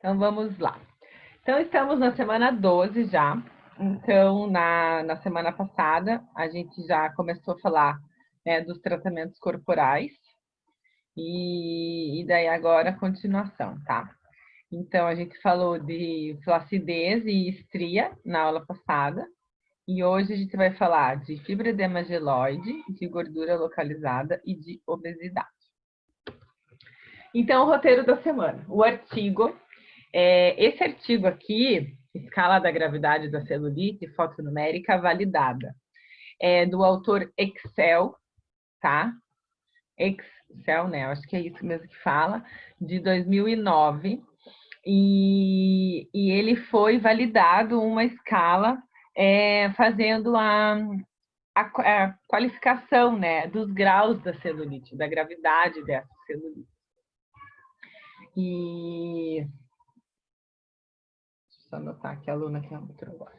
Então, vamos lá. Então, estamos na semana 12 já. Então, na semana passada, a gente já começou a falar, né, dos tratamentos corporais. E daí agora a continuação, tá? Então, a gente falou de flacidez e estria na aula passada. E hoje a gente vai falar de fibroedema geloide, de gordura localizada e de obesidade. Então, o roteiro da semana. O artigo, esse artigo aqui, Escala da Gravidade da Celulite Fotonumérica Validada, é do autor Excel, tá? Excel, né? Eu acho que é isso mesmo que fala, de 2009. E ele foi validado uma escala fazendo a qualificação, né, dos graus da celulite, da gravidade dessa celulite. E deixa eu só anotar que a aluna que entrou agora.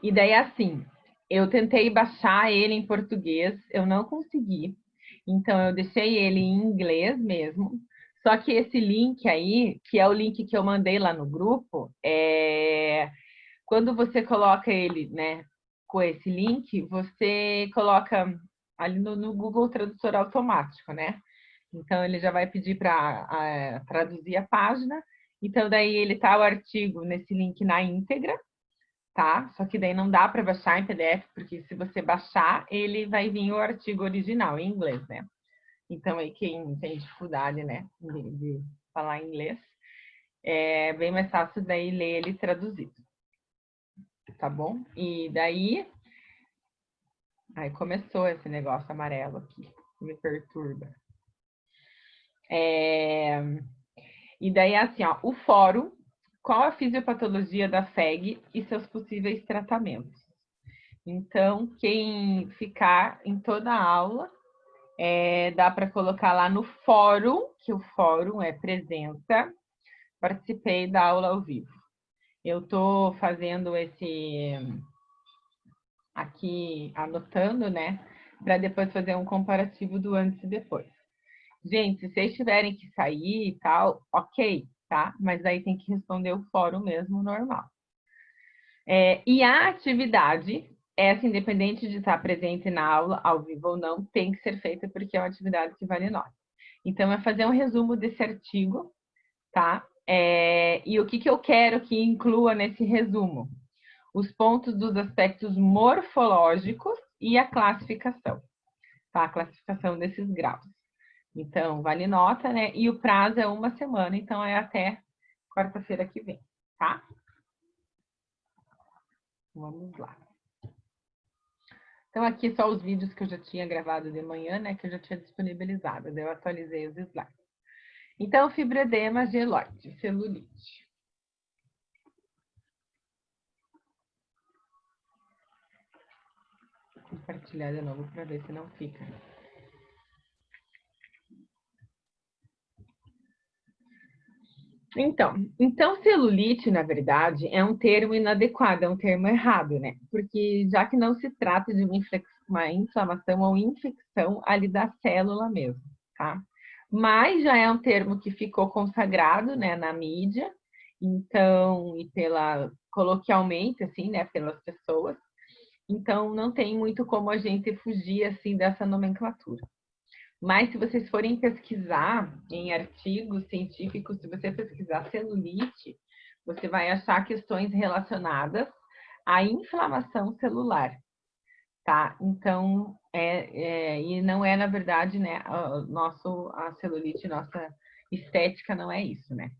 E daí, assim, eu tentei baixar ele em português, eu não consegui. Então, eu deixei ele em inglês mesmo. Só que esse link aí, que é o link que eu mandei lá no grupo, quando você coloca ele, né, com esse link, você coloca ali no Google Tradutor automático, né? Então, ele já vai pedir para traduzir a página. Então, daí ele tá o artigo nesse link na íntegra, tá? Só que daí não dá para baixar em PDF, porque se você baixar, ele vai vir o artigo original em inglês, né? Então, aí quem tem dificuldade, né, de falar inglês, é bem mais fácil daí ler ele traduzido. Tá bom? E daí... Aí começou esse negócio amarelo aqui, que me perturba. E daí, assim, ó, o fórum, qual a fisiopatologia da FEG e seus possíveis tratamentos? Então, quem ficar em toda a aula, dá para colocar lá no fórum, que o fórum é presença, participei da aula ao vivo. Eu estou fazendo esse aqui, anotando, né, para depois fazer um comparativo do antes e depois. Gente, se vocês tiverem que sair e tal, ok, tá? Mas aí tem que responder o fórum mesmo, normal. E a atividade, essa independente de estar presente na aula, ao vivo ou não, tem que ser feita porque é uma atividade que vale nota. Então, é fazer um resumo desse artigo, tá? E o que eu quero que inclua nesse resumo? Os pontos dos aspectos morfológicos e a classificação, tá? A classificação desses graus. Então, vale nota, né? E o prazo é 1 semana, então é até quarta-feira que vem, tá? Vamos lá. Então, aqui só os vídeos que eu já tinha gravado de manhã, né? Que eu já tinha disponibilizado. Daí eu atualizei os slides. Então, fibroedema geloide, celulite. Vou compartilhar de novo para ver se não fica. Então, celulite, na verdade, é um termo inadequado, é um termo errado, né? Porque já que não se trata de uma inflamação ou infecção ali da célula mesmo, tá? Mas já é um termo que ficou consagrado, né, na mídia, então, e coloquialmente, assim, né, pelas pessoas. Então, não tem muito como a gente fugir, assim, dessa nomenclatura. Mas se vocês forem pesquisar em artigos científicos, se você pesquisar celulite, você vai achar questões relacionadas à inflamação celular, tá? Então, e não é, na verdade, né, a celulite, nossa estética não é isso, né?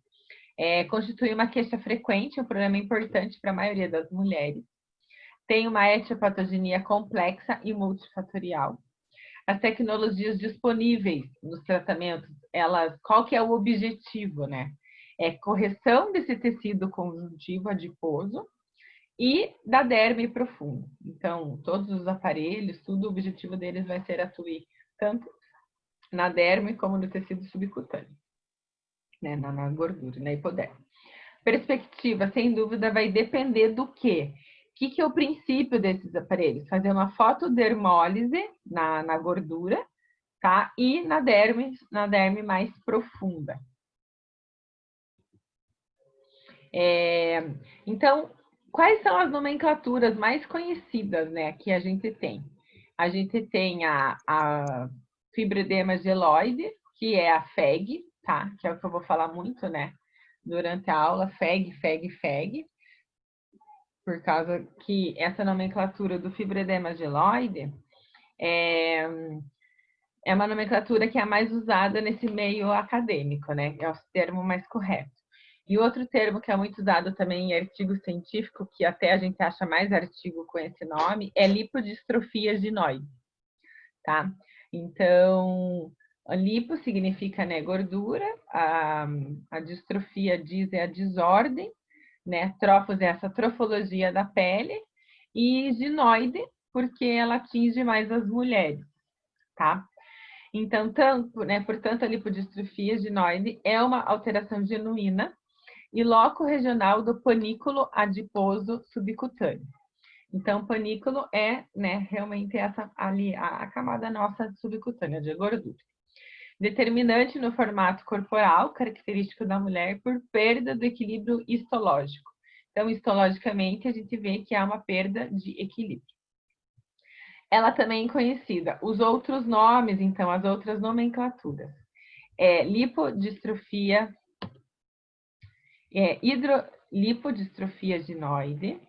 Constitui uma queixa frequente, um problema importante para a maioria das mulheres. Tem uma etiopatogenia complexa e multifatorial. As tecnologias disponíveis nos tratamentos, qual que é o objetivo, né? É correção desse tecido conjuntivo adiposo e da derme profunda. Então, todos os aparelhos, tudo, o objetivo deles vai ser atuar tanto na derme como no tecido subcutâneo, né? Na gordura, na hipoderme. Perspectiva, sem dúvida, vai depender do quê? O que é o princípio desses aparelhos? Fazer uma fotodermólise na gordura, tá? E na derme mais profunda. Então, quais são as nomenclaturas mais conhecidas, né, que a gente tem? A gente tem a fibroedema geloide, que é a FEG, tá? Que é o que eu vou falar muito, né, durante a aula, FEG, FEG, FEG, por causa que essa nomenclatura do fibroedema geloide é uma nomenclatura que é a mais usada nesse meio acadêmico, né? É o termo mais correto. E outro termo que é muito usado também em artigo científico, que até a gente acha mais artigo com esse nome, é lipodistrofia ginoide, tá? Então, lipo significa, né, gordura, a distrofia diz é a desordem, né? Trofos é essa trofologia da pele, e ginoide, porque ela atinge mais as mulheres, tá? Então, portanto, a lipodistrofia ginoide é uma alteração genuína e loco regional do panículo adiposo subcutâneo. Então, panículo é, né, realmente essa ali a camada nossa subcutânea de gordura. Determinante no formato corporal, característico da mulher por perda do equilíbrio histológico. Então, histologicamente, a gente vê que há uma perda de equilíbrio. Ela também é conhecida. Os outros nomes, então, as outras nomenclaturas. Lipodistrofia, lipodistrofia ginoide,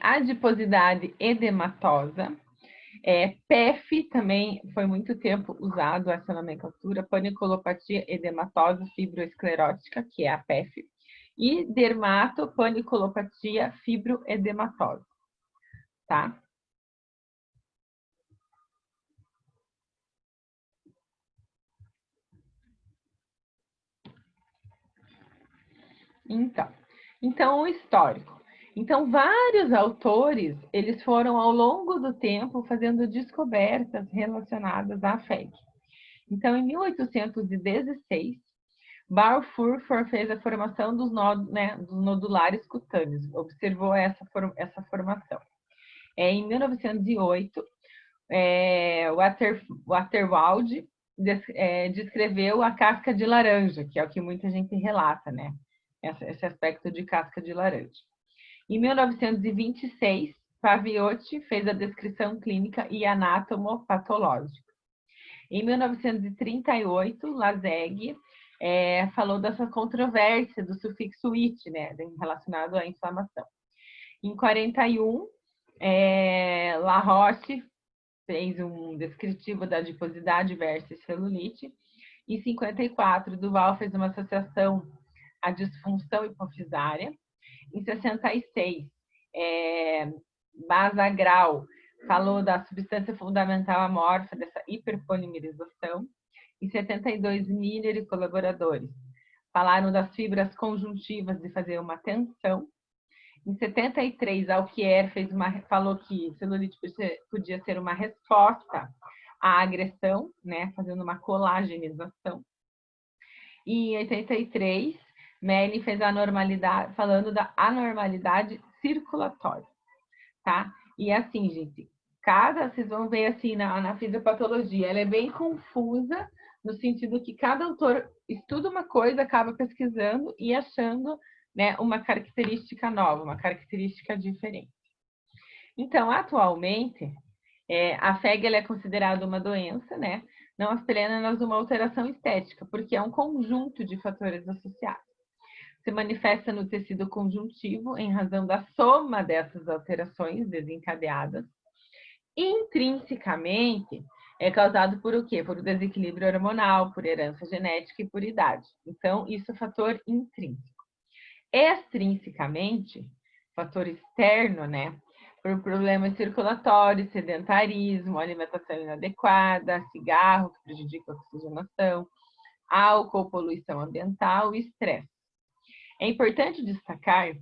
adiposidade edematosa, PEF também foi muito tempo usado essa nomenclatura, paniculopatia edematosa fibroesclerótica, que é a PEF, e dermatopaniculopatia fibroedematosa, tá? Então, o histórico. Então, vários autores, eles foram ao longo do tempo fazendo descobertas relacionadas à FEG. Então, em 1816, Balfour fez a formação dos nodulares cutâneos, observou essa formação. Em 1908, Waterwald descreveu a casca de laranja, que é o que muita gente relata, né? Esse aspecto de casca de laranja. Em 1926, Paviotti fez a descrição clínica e anatomopatológica. Em 1938, Lazeg falou dessa controvérsia do sufixo "it", né, relacionado à inflamação. Em 41, Laroche fez um descritivo da adiposidade versus celulite. Em 54, Duval fez uma associação à disfunção hipofisária. Em 66, Basagral falou da substância fundamental amorfa, dessa hiperpolimerização. Em 72, Miller e colaboradores falaram das fibras conjuntivas de fazer uma tensão. Em 73, Alquier falou que celulite podia ser uma resposta à agressão, né, fazendo uma colagenização. E em 83, Melly fez a normalidade, falando da anormalidade circulatória, tá? E assim, gente, vocês vão ver assim na fisiopatologia, ela é bem confusa, no sentido que cada autor estuda uma coisa, acaba pesquisando e achando, né, uma característica nova, uma característica diferente. Então, atualmente, a FEG é considerada uma doença, né, não apenas uma alteração estética, porque é um conjunto de fatores associados. Se manifesta no tecido conjuntivo em razão da soma dessas alterações desencadeadas. Intrinsecamente, é causado por o quê? Por desequilíbrio hormonal, por herança genética e por idade. Então, isso é fator intrínseco. Extrinsecamente, fator externo, né? Por problemas circulatórios, sedentarismo, alimentação inadequada, cigarro, que prejudica a oxigenação, álcool, poluição ambiental e estresse. É importante destacar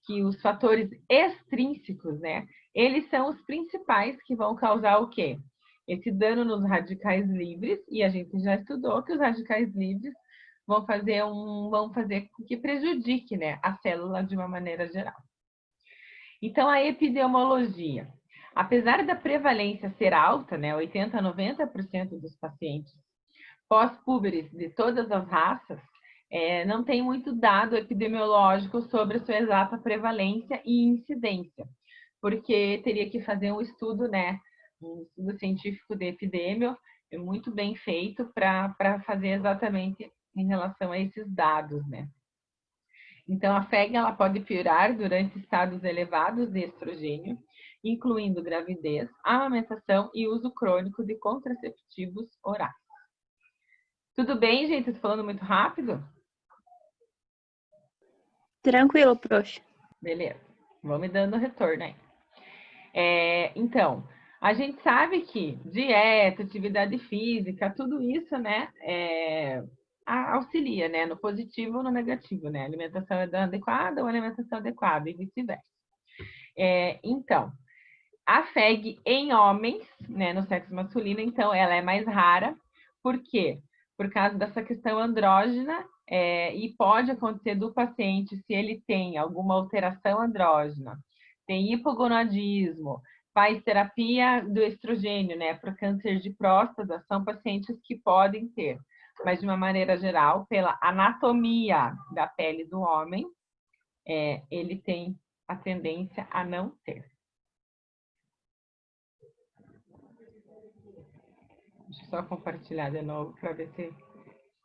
que os fatores extrínsecos, né, eles são os principais que vão causar o quê? Esse dano nos radicais livres, e a gente já estudou que os radicais livres vão fazer com que prejudique, né, a célula de uma maneira geral. Então, a epidemiologia. Apesar da prevalência ser alta, né, 80% a 90% dos pacientes pós-púberes de todas as raças, não tem muito dado epidemiológico sobre a sua exata prevalência e incidência, porque teria que fazer um estudo, né, um estudo científico de epidemia, muito bem feito para fazer exatamente em relação a esses dados, né. Então, a FEG ela pode piorar durante estados elevados de estrogênio, incluindo gravidez, amamentação e uso crônico de contraceptivos orais. Tudo bem, gente? Estou falando muito rápido? Tranquilo, prof. Beleza. Vou me dando retorno aí. Então, a gente sabe que dieta, atividade física, tudo isso, né, auxilia, né, no positivo ou no negativo, né? Alimentação adequada ou alimentação adequada e vice-versa. Então, a FEG em homens, né, no sexo masculino, então, ela é mais rara. Por quê? Por causa dessa questão andrógena, e pode acontecer do paciente se ele tem alguma alteração andrógena, tem hipogonadismo, faz terapia do estrogênio, né, para câncer de próstata, são pacientes que podem ter. Mas, de uma maneira geral, pela anatomia da pele do homem, ele tem a tendência a não ter. Deixa eu só compartilhar de novo para ver se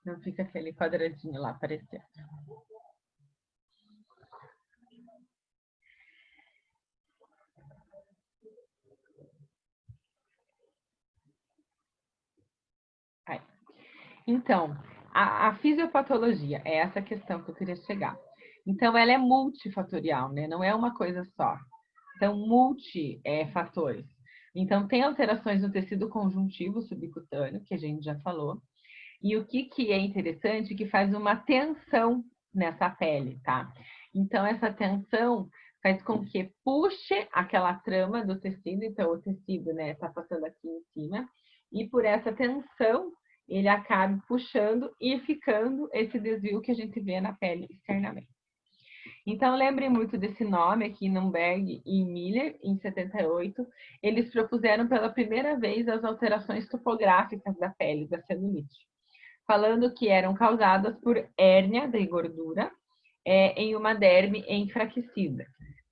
não fica aquele quadradinho lá aparecendo. Aí. Então, a fisiopatologia é essa questão que eu queria chegar. Então, ela é multifatorial, né? Não é uma coisa só. São multifatores. Então, tem alterações no tecido conjuntivo subcutâneo, que a gente já falou. E o que é interessante, que faz uma tensão nessa pele, tá? Então, essa tensão faz com que puxe aquela trama do tecido, então o tecido, né, tá passando aqui em cima, e por essa tensão, ele acaba puxando e ficando esse desvio que a gente vê na pele externamente. Então, lembrem muito desse nome aqui, Nunberg e Miller, em 78. Eles propuseram pela primeira vez as alterações topográficas da pele, da celulite, falando que eram causadas por hérnia de gordura em uma derme enfraquecida.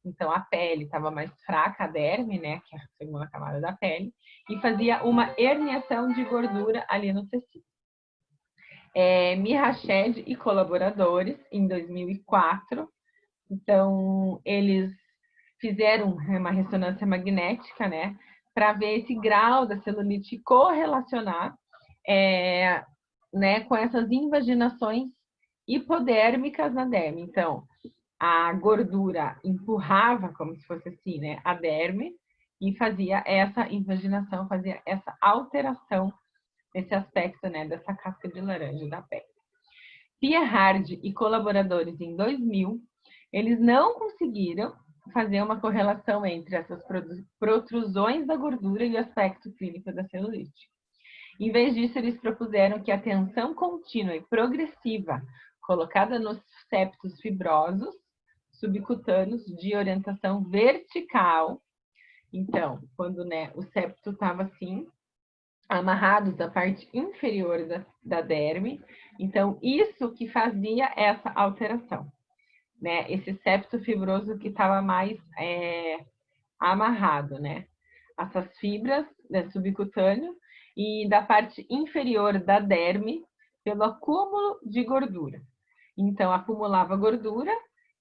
Então, a pele estava mais fraca, a derme, né, que é a segunda camada da pele, e fazia uma herniação de gordura ali no tecido. Mirached e colaboradores, em 2004, então, eles fizeram uma ressonância magnética, né, para ver esse grau da celulite correlacionar né, com essas invaginações hipodérmicas na derme. Então, a gordura empurrava, como se fosse assim, né, a derme, e fazia essa invaginação, fazia essa alteração nesse aspecto, né, dessa casca de laranja da pele. Pierhard e colaboradores, em 2000, eles não conseguiram fazer uma correlação entre essas protrusões da gordura e o aspecto clínico da celulite. Em vez disso, eles propuseram que a tensão contínua e progressiva colocada nos septos fibrosos subcutâneos de orientação vertical, então, quando, né, o septo estava assim, amarrados à parte inferior da derme, então isso que fazia essa alteração, né? Esse septo fibroso que estava mais amarrado, né? Essas fibras, né, subcutâneo e da parte inferior da derme pelo acúmulo de gordura. Então, acumulava gordura,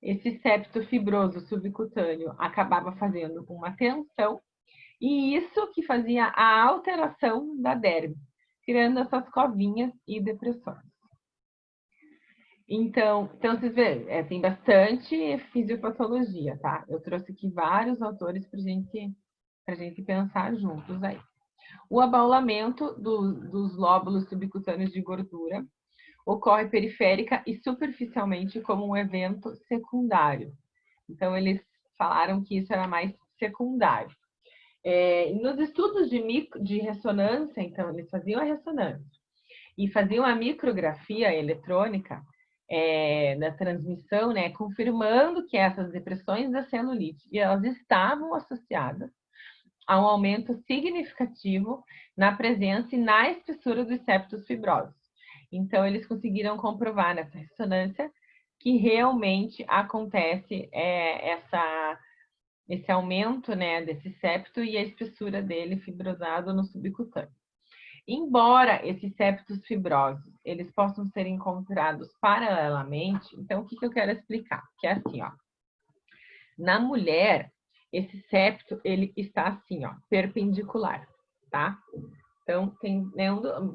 esse septo fibroso subcutâneo acabava fazendo uma tensão, e isso que fazia a alteração da derme, criando essas covinhas e depressões. Então vocês veem, tem bastante fisiopatologia, tá? Eu trouxe aqui vários autores para a gente pensar juntos aí. O abaulamento dos lóbulos subcutâneos de gordura ocorre periférica e superficialmente como um evento secundário. Então, eles falaram que isso era mais secundário. Nos estudos de ressonância, então, eles faziam a ressonância e faziam a micrografia eletrônica da transmissão, né, confirmando que essas depressões da celulite, elas estavam associadas a um aumento significativo na presença e na espessura dos septos fibrosos. Então, eles conseguiram comprovar nessa ressonância que realmente acontece esse aumento, né, desse septo e a espessura dele fibrosado no subcutâneo. Embora esses septos fibrosos, eles possam ser encontrados paralelamente, então o que eu quero explicar? Que é assim, ó. Na mulher, esse septo, ele está assim, ó, perpendicular, tá? Então, tem, né,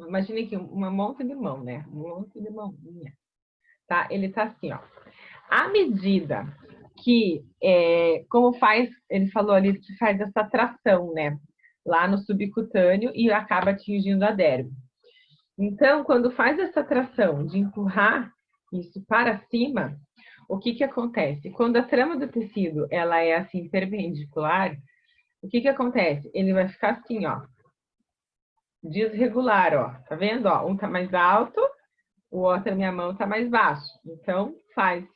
imagine aqui, uma monte de mão, né? Um monte de mãozinha, tá? Ele tá assim, ó. À medida que, como faz, ele falou ali que faz essa tração, né? Lá no subcutâneo e acaba atingindo a derme. Então, quando faz essa tração de empurrar isso para cima, o que acontece? Quando a trama do tecido ela é assim perpendicular, o que acontece? Ele vai ficar assim, ó, desregular, ó. Tá vendo? Ó, um tá mais alto, o outro, a minha mão tá mais baixo. Então, faz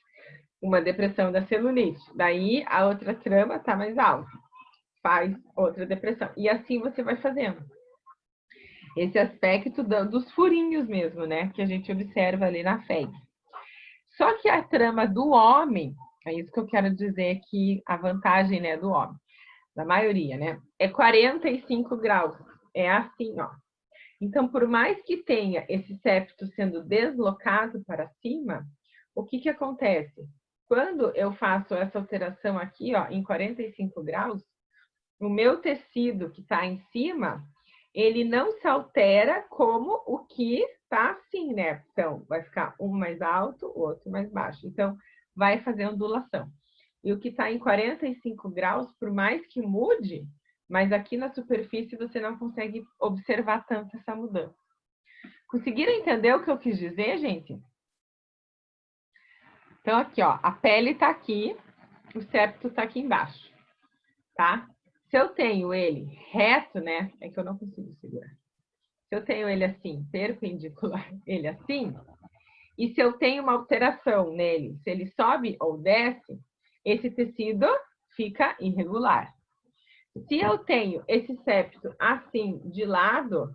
uma depressão da celulite. Daí, a outra trama tá mais alta. Faz outra depressão. E assim você vai fazendo. Esse aspecto dos furinhos mesmo, né? Que a gente observa ali na FEG. Só que a trama do homem, é isso que eu quero dizer que a vantagem, né, do homem, da maioria, né? É 45 graus. É assim, ó. Então, por mais que tenha esse septo sendo deslocado para cima, o que acontece? Quando eu faço essa alteração aqui, ó, em 45 graus, o meu tecido que está em cima, ele não se altera como o que está assim, né? Então, vai ficar um mais alto, o outro mais baixo. Então, vai fazer ondulação. E o que está em 45 graus, por mais que mude, mas aqui na superfície você não consegue observar tanto essa mudança. Conseguiram entender o que eu quis dizer, gente? Então, aqui, ó, a pele está aqui, o septo está aqui embaixo, tá? Se eu tenho ele reto, né? É que eu não consigo segurar. Se eu tenho ele assim, perpendicular, ele assim, e se eu tenho uma alteração nele, se ele sobe ou desce, esse tecido fica irregular. Se eu tenho esse septo assim de lado,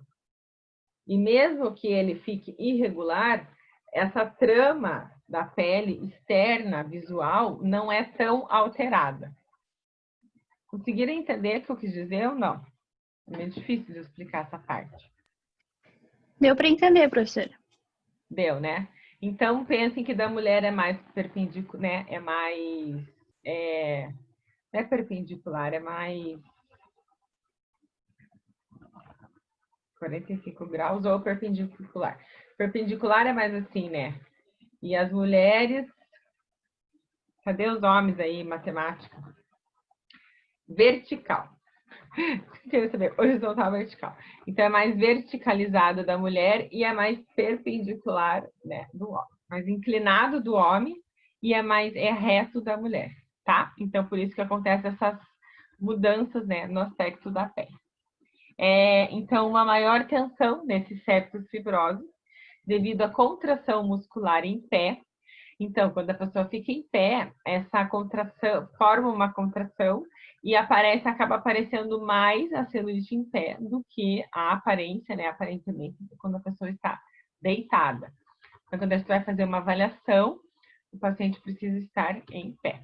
e mesmo que ele fique irregular, essa trama da pele externa, visual, não é tão alterada. Conseguiram entender o que eu quis dizer ou não? É meio difícil de explicar essa parte. Deu para entender, professora. Deu, né? Então, pensem que da mulher é mais perpendicular, né? É mais... não é perpendicular, é mais 45 graus ou perpendicular. Perpendicular é mais assim, né? E as mulheres... Cadê os homens aí, matemática? Vertical. Quero saber, horizontal, vertical. Então, é mais verticalizado da mulher e é mais perpendicular, né, do homem. Mais inclinado do homem e é reto da mulher, tá? Então, por isso que acontece essas mudanças, né, no aspecto da pele. Então, uma maior tensão nesses septos fibrosos devido à contração muscular em pé. Então, quando a pessoa fica em pé, essa contração forma uma contração e acaba aparecendo mais a celulite em pé do que a aparência, né? Aparentemente, quando a pessoa está deitada. Então, quando a gente vai fazer uma avaliação, o paciente precisa estar em pé.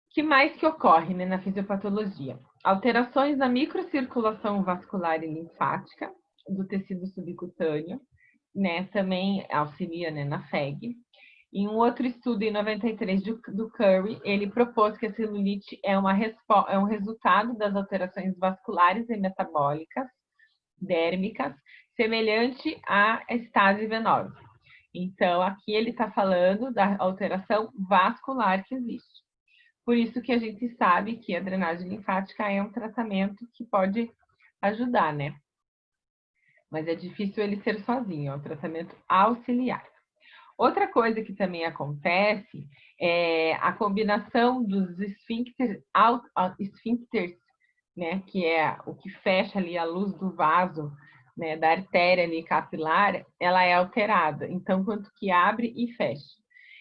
O que mais que ocorre, né, na fisiopatologia? Alterações na microcirculação vascular e linfática do tecido subcutâneo, né? Também auxilia, né, na FEG. Em um outro estudo, em 93, do Curry, ele propôs que a celulite é um resultado das alterações vasculares e metabólicas dérmicas, semelhante à estase venosa. Então, aqui ele está falando da alteração vascular que existe. Por isso que a gente sabe que a drenagem linfática é um tratamento que pode ajudar, né? Mas é difícil ele ser sozinho, é um tratamento auxiliar. Outra coisa que também acontece é a combinação dos esfíncteres, né, que é o que fecha ali a luz do vaso, né, da artéria ali capilar, ela é alterada. Então, quanto que abre e fecha.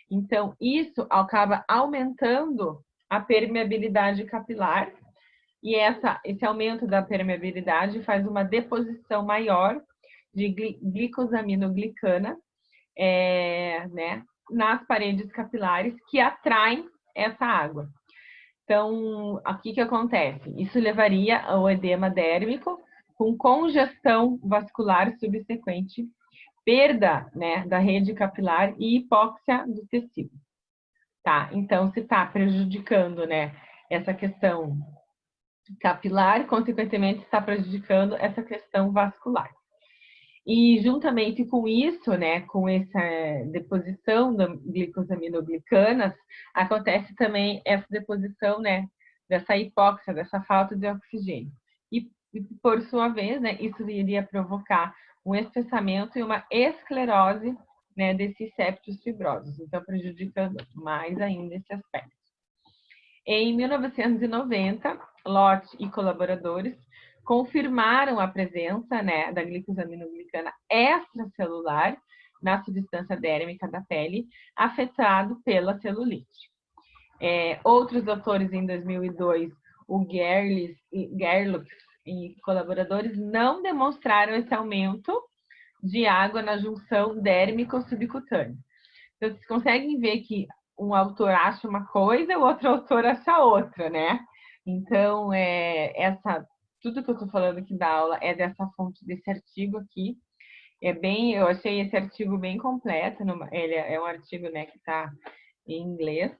Então, isso acaba aumentando a permeabilidade capilar e esse aumento da permeabilidade faz uma deposição maior de glicosaminoglicana, né, nas paredes capilares que atraem essa água. Então, aqui que acontece? Isso levaria ao edema dérmico com congestão vascular subsequente, perda, né, da rede capilar e hipóxia do tecido. Tá? Então, se está prejudicando, né, essa questão capilar, consequentemente está prejudicando essa questão vascular. E juntamente com isso, né, com essa deposição da glicosaminoglicanas, acontece também essa deposição, né, dessa hipóxia, dessa falta de oxigênio. E por sua vez, né, isso iria provocar um espessamento e uma esclerose, né, desses septos fibrosos, então prejudicando mais ainda esse aspecto. Em 1990, Lott e colaboradores confirmaram a presença, né, da glicosaminoglicana extracelular na substância dérmica da pele, afetado pela celulite. Outros autores, em 2002, o Gerlach e colaboradores, não demonstraram esse aumento de água na junção dérmico-subcutânea. Então, vocês conseguem ver que um autor acha uma coisa, o outro autor acha outra, né? Então, tudo que eu estou falando aqui da aula é dessa fonte, desse artigo aqui. Eu achei esse artigo bem completo, ele é um artigo, né, que está em inglês,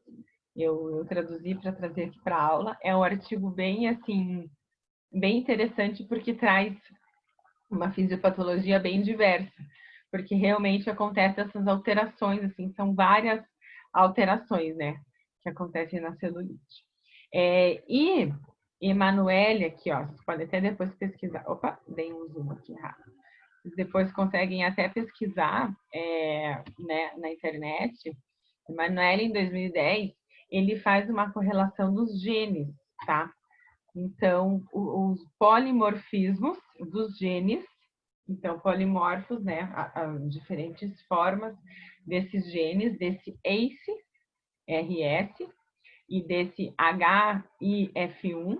eu traduzi para trazer aqui para a aula. É um artigo bem, assim, bem interessante, porque traz uma fisiopatologia bem diversa, porque realmente acontecem essas alterações, assim, são várias alterações, né, que acontecem na celulite. E Emanuele, aqui, ó, vocês podem até depois pesquisar. Opa, dei um zoom aqui errado. Vocês depois conseguem até pesquisar, né, na internet. Emanuele, em 2010, ele faz uma correlação dos genes, tá? Então, os polimorfismos dos genes, então, polimorfos, né, diferentes formas desses genes, desse ACE, RS, e desse HIF1,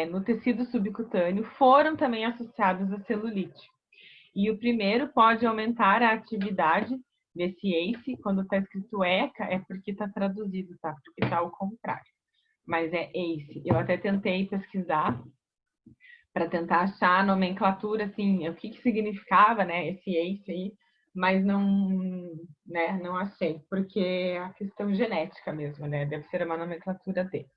no tecido subcutâneo, foram também associados à celulite. E o primeiro pode aumentar a atividade desse ACE, quando está escrito ECA, é porque está traduzido, tá? Porque está ao contrário. Mas é ACE. Eu até tentei pesquisar para tentar achar a nomenclatura, assim, o que significava, né, esse ACE aí, mas não, né, não achei, porque é a questão genética mesmo, né, deve ser uma nomenclatura dele.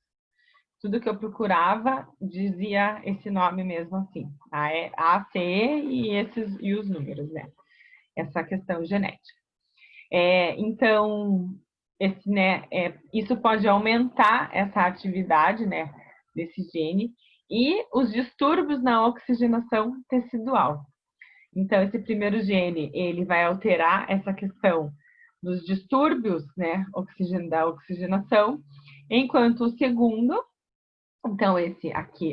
Tudo que eu procurava dizia esse nome mesmo assim, AC e os números, né, essa questão genética. Então, isso pode aumentar essa atividade, né, desse gene, e os distúrbios na oxigenação tecidual. Então, esse primeiro gene, ele vai alterar essa questão dos distúrbios, né, da oxigenação, enquanto o segundo, então esse aqui,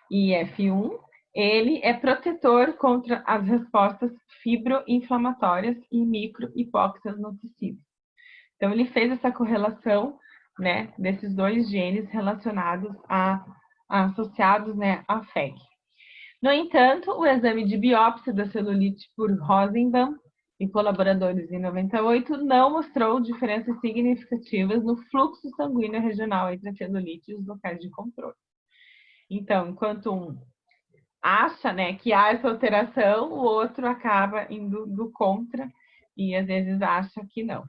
HIF1, ele é protetor contra as respostas fibroinflamatórias e microhipóxias no tecido. Então, ele fez essa correlação, né, desses dois genes relacionados associados, né, à FEG. No entanto, o exame de biópsia da celulite por Rosenbaum e colaboradores em 98 não mostrou diferenças significativas no fluxo sanguíneo regional entre a celulite e os locais de controle. Então, enquanto um acha, né, que há essa alteração, o outro acaba indo do contra e às vezes acha que não.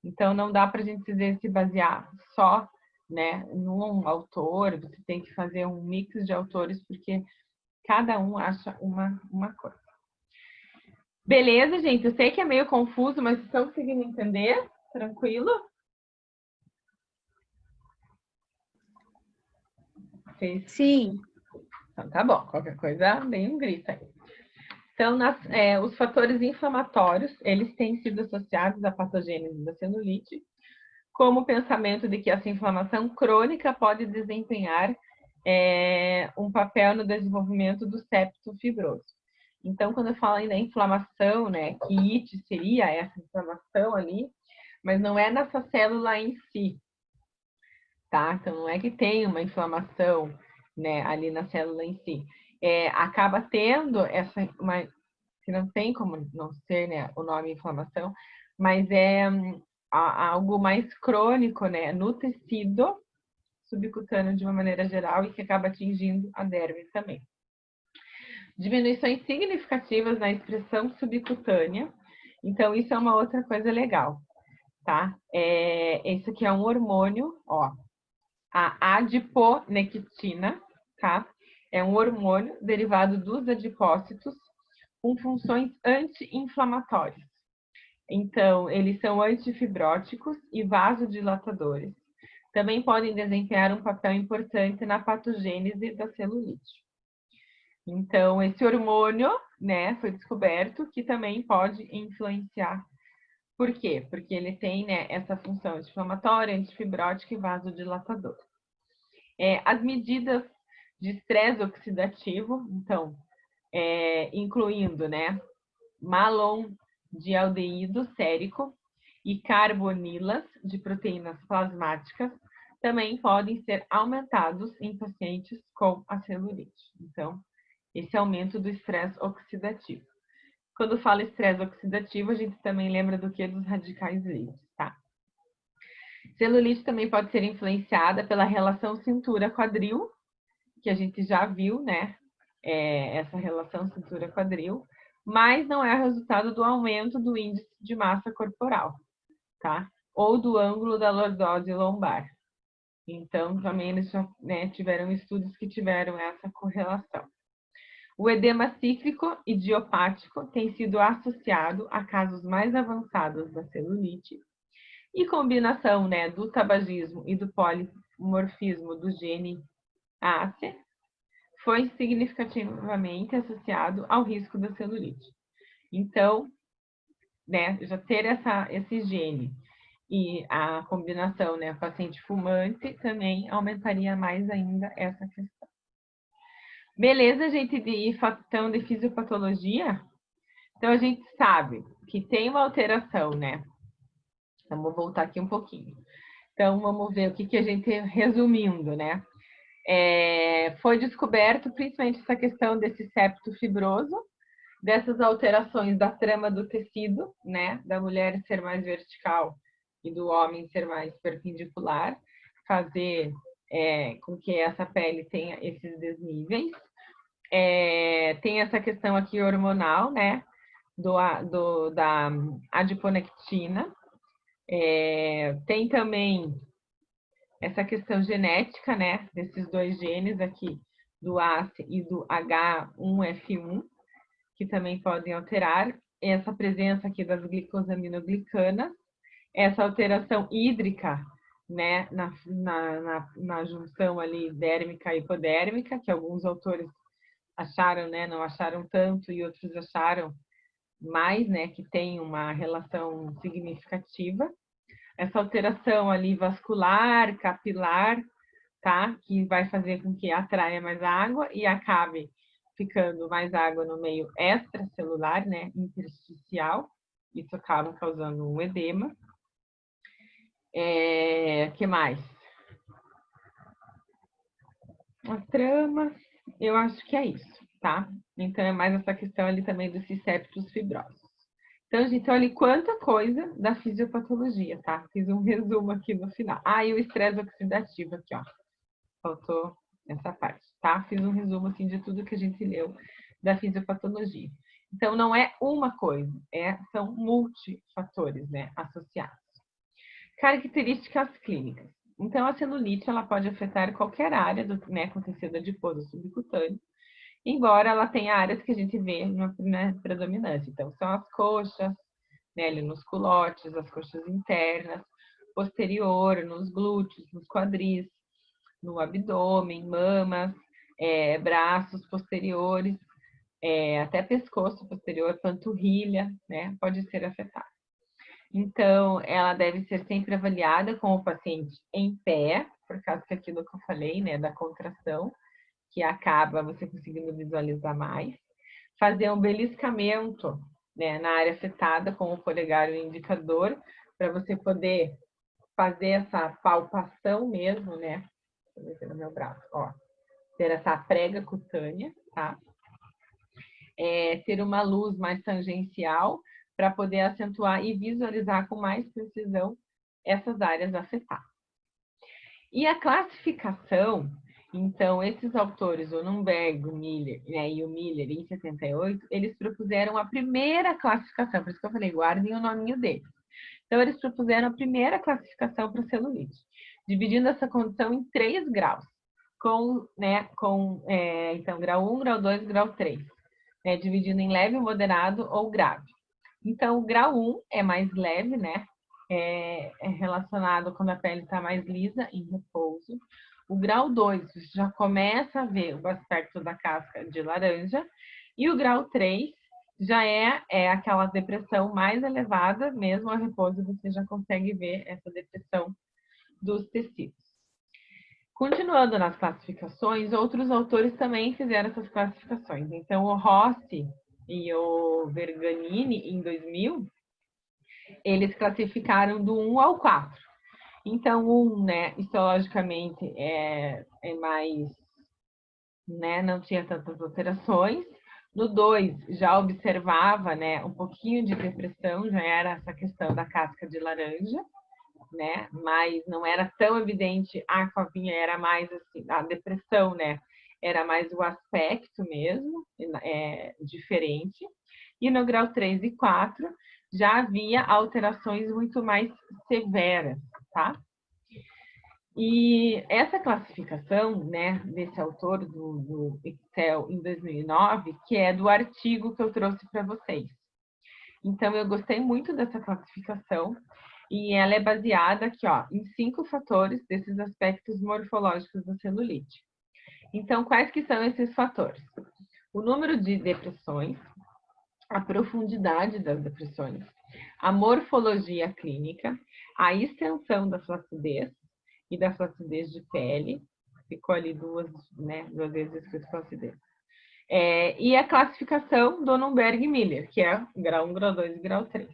Então, não dá para a gente se basear só, né, num autor, você tem que fazer um mix de autores, porque cada um acha uma coisa. Beleza, gente? Eu sei que é meio confuso, mas estão conseguindo entender? Tranquilo? Sim. Então, tá bom. Qualquer coisa, dê um grito aí. Então, os fatores inflamatórios, eles têm sido associados à patogênese da celulite, como o pensamento de que essa inflamação crônica pode desempenhar um papel no desenvolvimento do septo fibroso. Então, quando eu falo ainda em inflamação, né, que IT seria essa inflamação ali, mas não é nessa célula em si, tá? Então, não é que tem uma inflamação, né, ali na célula em si. Acaba tendo que não tem como não ser, né, o nome inflamação, mas é algo mais crônico, né, no tecido subcutâneo de uma maneira geral e que acaba atingindo a derme também. Diminuições significativas na expressão subcutânea, então isso é uma outra coisa legal, tá? Esse aqui é um hormônio, ó, a adiponectina, tá? É um hormônio derivado dos adipócitos com funções anti-inflamatórias. Então, eles são antifibróticos e vasodilatadores. Também podem desempenhar um papel importante na patogênese da celulite. Então, esse hormônio, né, foi descoberto que também pode influenciar. Por quê? Porque ele tem, né, essa função anti-inflamatória, antifibrótica e vasodilatadora. As medidas de estresse oxidativo, então, incluindo, né, malondialdeído sérico e carbonilas de proteínas plasmáticas, também podem ser aumentados em pacientes com a celulite. Então, esse aumento do estresse oxidativo. Quando fala estresse oxidativo, a gente também lembra do que? Dos radicais livres, tá? Celulite também pode ser influenciada pela relação cintura-quadril, que a gente já viu, né? Essa relação cintura-quadril, mas não é resultado do aumento do índice de massa corporal, tá? Ou do ângulo da lordose lombar. Então, também eles já, né, tiveram estudos que tiveram essa correlação. O edema cíclico idiopático tem sido associado a casos mais avançados da celulite e combinação, né, do tabagismo e do polimorfismo do gene ACE foi significativamente associado ao risco da celulite. Então, né, já ter esse gene e a combinação, né, paciente fumante também aumentaria mais ainda essa questão. Beleza, gente, então, de fisiopatologia? Então, a gente sabe que tem uma alteração, né? Vamos voltar aqui um pouquinho. Então, vamos ver o que a gente, resumindo, né? Foi descoberto principalmente essa questão desse septo fibroso, dessas alterações da trama do tecido, né? Da mulher ser mais vertical e do homem ser mais perpendicular, fazer com que essa pele tenha esses desníveis. Tem essa questão aqui hormonal, né? Da adiponectina. Tem também essa questão genética, né? Desses dois genes aqui, do ACE e do H1F1, que também podem alterar. Essa presença aqui das glicosaminoglicanas, essa alteração hídrica, né? Na junção ali dérmica e hipodérmica, que alguns autores acharam, né? Não acharam tanto e outros acharam mais, né? Que tem uma relação significativa. Essa alteração ali vascular, capilar, tá? Que vai fazer com que atraia mais água e acabe ficando mais água no meio extracelular, né? Intersticial. Isso acaba causando um edema. Que mais? A trama, eu acho que é isso, tá? Então, é mais essa questão ali também dos septos fibrosos. Então, gente, olha quanta coisa da fisiopatologia, tá? Fiz um resumo aqui no final. E o estresse oxidativo aqui, ó. Faltou essa parte, tá? Fiz um resumo, assim, de tudo que a gente leu da fisiopatologia. Então, não é uma coisa, são multifatores, né, associados. Características clínicas. Então, a celulite, ela pode afetar qualquer área do, né, com tecido adiposo subcutâneo, embora ela tenha áreas que a gente vê na predominância. Então, são as coxas, né, ali nos culotes, as coxas internas, posterior, nos glúteos, nos quadris, no abdômen, mamas, braços posteriores, até pescoço posterior, panturrilha, né, pode ser afetada. Então, ela deve ser sempre avaliada com o paciente em pé, por causa que aquilo que eu falei, né, da contração, que acaba você conseguindo visualizar mais. Fazer um beliscamento, né, na área afetada com o polegar e o indicador, para você poder fazer essa palpação mesmo, né? Deixa eu ver no meu braço, ó. Ter essa prega cutânea, tá? ter uma luz mais tangencial para poder acentuar e visualizar com mais precisão essas áreas afetadas. E a classificação, então, esses autores, o Nunberg, o Miller, né, e o Miller, em 78, eles propuseram a primeira classificação, por isso que eu falei, guardem o nominho deles. Então, eles propuseram a primeira classificação para celulite, dividindo essa condição em 3 graus, então, grau 1, grau 2 e grau 3, né, dividindo em leve, moderado ou grave. Então, o grau 1 é mais leve, né? É relacionado quando a pele está mais lisa, em repouso. O grau 2, você já começa a ver o aspecto da casca de laranja. E o grau 3 já é aquela depressão mais elevada, mesmo a repouso você já consegue ver essa depressão dos tecidos. Continuando nas classificações, outros autores também fizeram essas classificações. Então, o Rossi e o Verganini, em 2000, eles classificaram do 1 ao 4. Então, o 1, né, histologicamente é mais, né, não tinha tantas alterações. No 2, já observava, né, um pouquinho de depressão, já era essa questão da casca de laranja, né, mas não era tão evidente a covinha, era mais assim, a depressão, né, era mais o aspecto mesmo, diferente. E no grau 3 e 4, já havia alterações muito mais severas, tá? E essa classificação, né, desse autor do Excel em 2009, que é do artigo que eu trouxe para vocês. Então, eu gostei muito dessa classificação e ela é baseada aqui, ó, em 5 fatores desses aspectos morfológicos da celulite. Então, quais que são esses fatores? O número de depressões, a profundidade das depressões, a morfologia clínica, a extensão da flacidez e da flacidez de pele, ficou ali duas vezes escrito flacidez. E a classificação do Nunberg e Miller, que é grau 1, grau 2 e grau 3,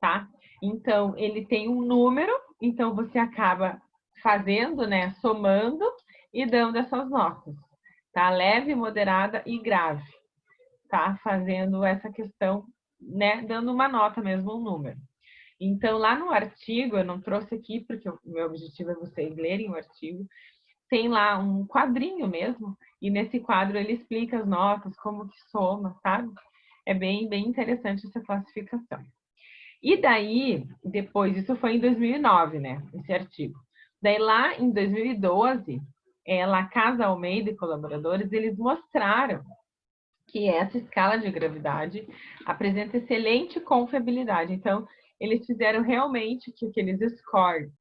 tá? Então, ele tem um número, então você acaba fazendo, né, somando e dando essas notas, tá? Leve, moderada e grave, tá? Fazendo essa questão, né, dando uma nota mesmo, um número. Então, lá no artigo, eu não trouxe aqui, porque o meu objetivo é vocês lerem o artigo, tem lá um quadrinho mesmo, e nesse quadro ele explica as notas, como que soma, sabe? É bem interessante essa classificação. E daí, depois, isso foi em 2009, né, esse artigo. Daí lá em 2012, Lacasa Almeida e colaboradores, eles mostraram que essa escala de gravidade apresenta excelente confiabilidade. Então, eles fizeram realmente que aqueles scores